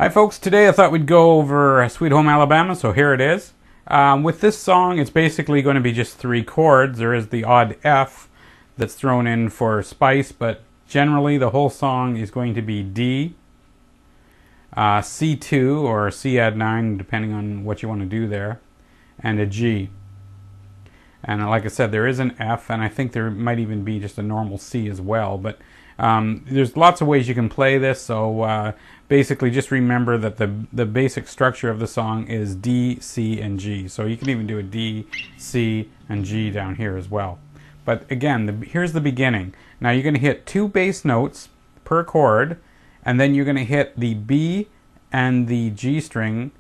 Hi folks, today I thought we'd go over Sweet Home Alabama, so here it is. With this song, it's basically going to be just 3 chords. There is the odd F that's thrown in for spice, but generally the whole song is going to be D, C2 or C add 9, depending on what you want to do there, and a G. And like I said, there is an F, and I think there might even be just a normal C as well, but there's lots of ways you can play this, so basically just remember that the basic structure of the song is D, C, and G. So you can even do a D, C, and G down here as well. But again, here's the beginning. Now you're going to hit 2 bass notes per chord, and then you're going to hit the B and the G string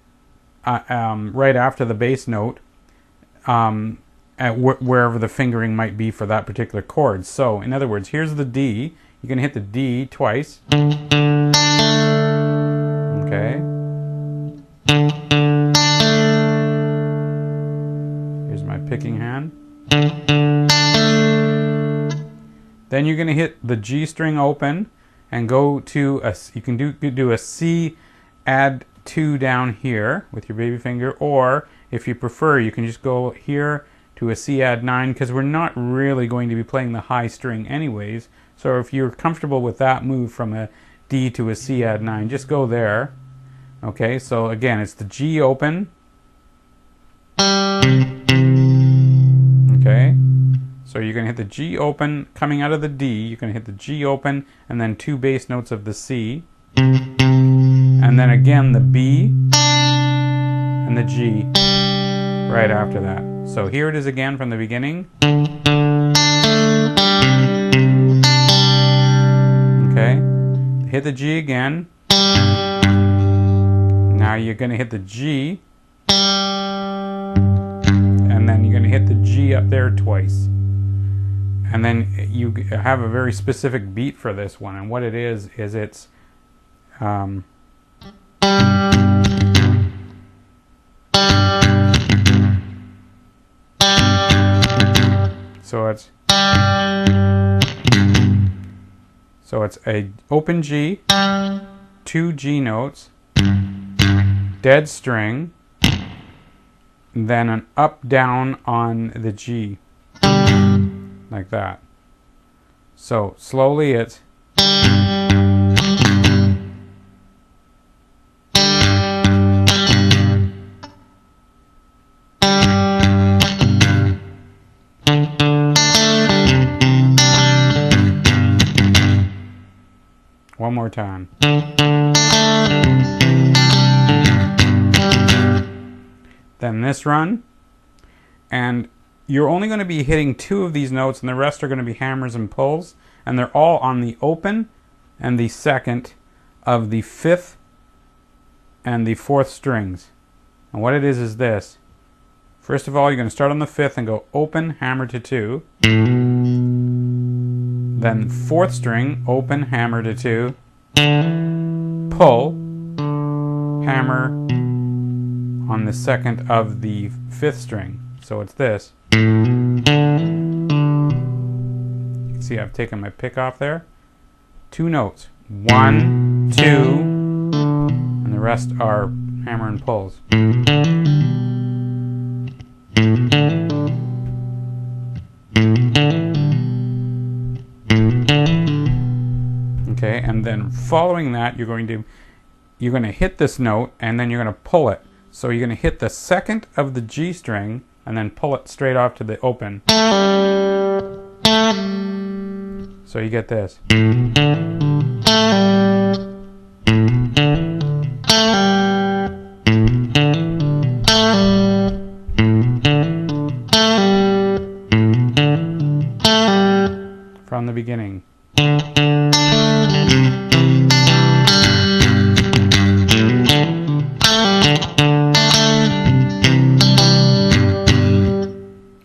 right after the bass note, at wherever the fingering might be for that particular chord. So in other words, here's the D. You're going to hit the D twice. Okay. Here's my picking hand. Then you're going to hit the G string open and go to a, you can do a C add 2 down here with your baby finger, or if you prefer, you can just go here to a C add 9, because we're not really going to be playing the high string anyways. So if you're comfortable with that move from a D to a C add 9, just go there. Okay, so again, it's the G open. Okay, so you're going to hit the G open coming out of the D. You're going to hit the G open and then 2 bass notes of the C. And then again the B and the G right after that. So here it is again from the beginning. Okay, hit the G again. Now you're going to hit the G, and then you're going to hit the G up there twice. And then you have a very specific beat for this one, and what it is it's so it's a open G, 2 G notes, dead string, then an up down on the G, like that. So slowly it's one more time. Then this run, and you're only going to be hitting 2 of these notes, and the rest are going to be hammers and pulls, and they're all on the open and the second of the 5th and the 4th strings. And what it is this. First of all, you're going to start on the 5th and go open, hammer to 2. Then 4th string, open, hammer to 2, pull, hammer on the 2nd of the 5th string. So it's this. You can see I've taken my pick off there. 2 notes. 1, 2, and the rest are hammer and pulls. Okay, and then following that, you're going to hit this note, and then you're going to pull it. So you're going to hit the 2nd of the G string and then pull it straight off to the open. So you get this. From the beginning.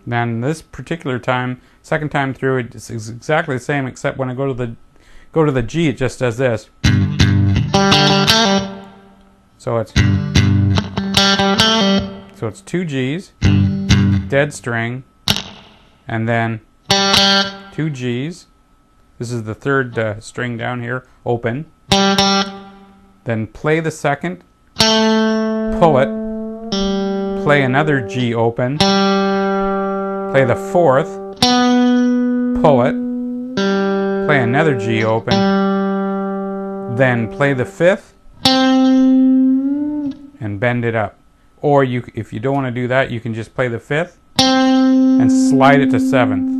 Then this particular time, second time through, it's exactly the same, except when I go to the G, it just does this. So it's 2 G's, dead string, and then 2 G's. This is the 3rd string down here, open. then play the second, pull it, play another G open, play the fourth, pull it, play another G open, then play the fifth, and bend it up. Or if you don't want to do that, you can just play the fifth and slide it to seventh.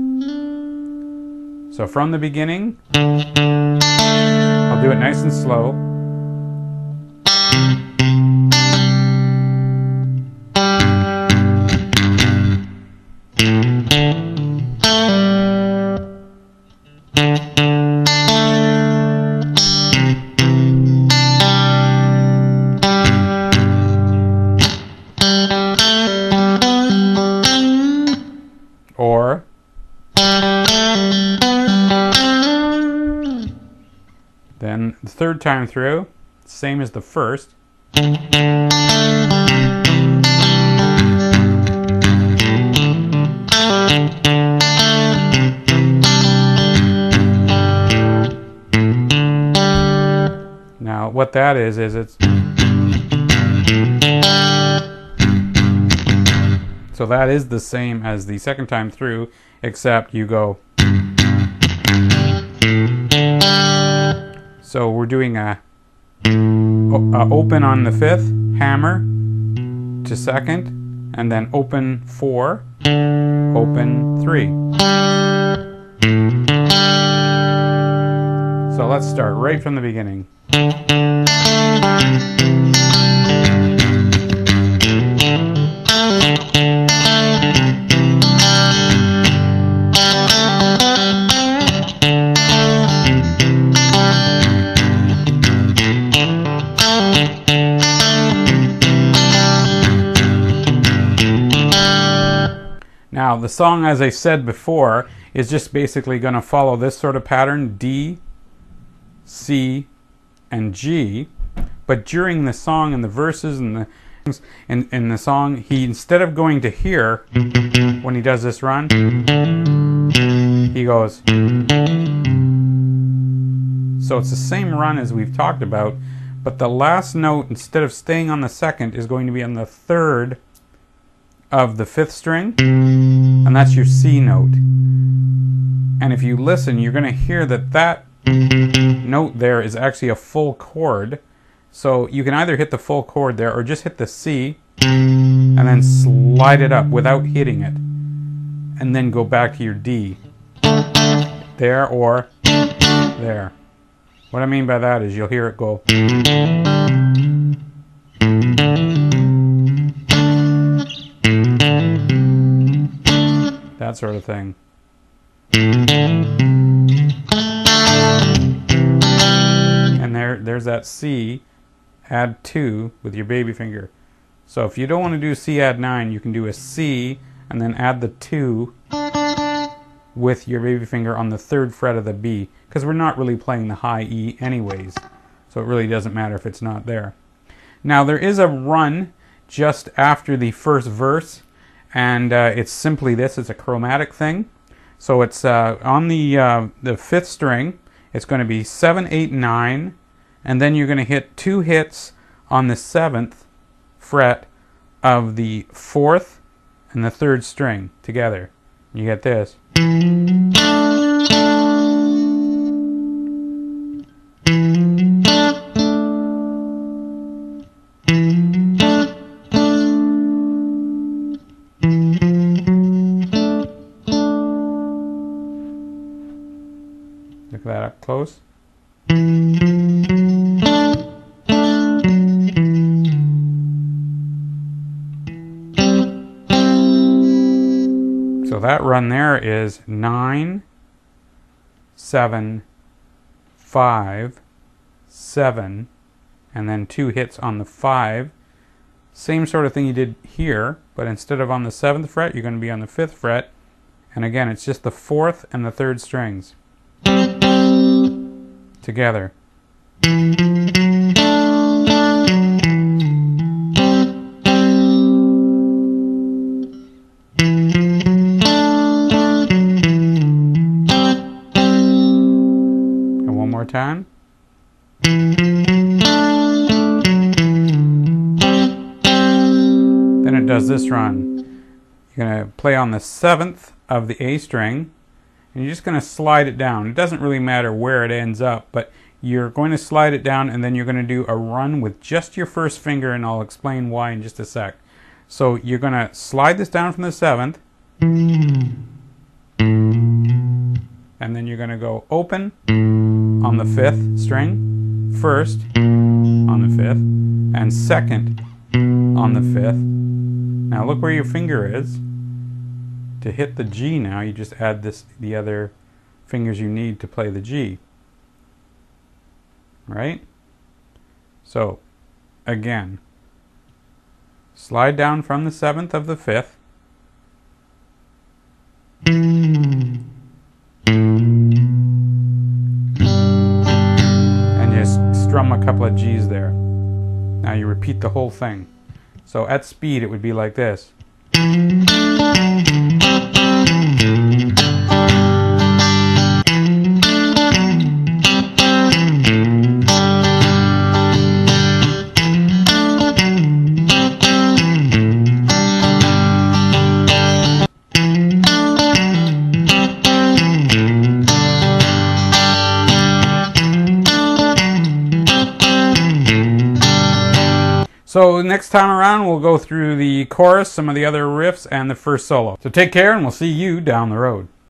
So from the beginning, I'll do it nice and slow. Or then the third time through, same as the first. Now what that is it's so that is the same as the second time through, except you go. So we're doing a open on the fifth, hammer to second, and then open 4, open 3. So let's start right from the beginning. Now, the song, as I said before, is just basically going to follow this sort of pattern, D, C, and G. But during the song and the verses and in the song, he, instead of going to here, when he does this run, he goes. So it's the same run as we've talked about, but the last note, instead of staying on the second, is going to be on the third of the fifth string, and that's your C note. And if you listen, you're going to hear that that note there is actually a full chord. So you can either hit the full chord there or just hit the C and then slide it up without hitting it, and then go back to your D there or there. What I mean by that is you'll hear it go. That sort of thing. And there's that C, add 2 with your baby finger. So if you don't want to do C add 9, you can do a C and then add the 2 with your baby finger on the 3rd fret of the B, because we're not really playing the high E anyways, so it really doesn't matter if it's not there. Now there is a run just after the first verse, and it's simply this. It's a chromatic thing. So it's on the 5th string, it's going to be 7, 8, 9, and then you're going to hit 2 hits on the 7th fret of the 4th and the 3rd string together. You get this. Look at that up close. So that run there is 9, 7, 5, 7, and then 2 hits on the 5. Same sort of thing you did here, but instead of on the 7th fret, you're going to be on the 5th fret. And again, it's just the 4th and the 3rd strings together. And one more time. does this run. You're going to play on the 7th of the A string, and you're just going to slide it down. It doesn't really matter where it ends up, but you're going to slide it down, and then you're going to do a run with just your first finger, and I'll explain why in just a sec. So you're going to slide this down from the 7th, and then you're going to go open on the 5th string, first on the 5th, and second on the 5th. Now look where your finger is. To hit the G now, you just add the other fingers you need to play the G. Right? So, again, slide down from the 7th of the 5th, and just strum a couple of G's there. Now you repeat the whole thing. So at speed it would be like this. So next time around we'll go through the chorus, some of the other riffs, and the first solo. So take care, and we'll see you down the road.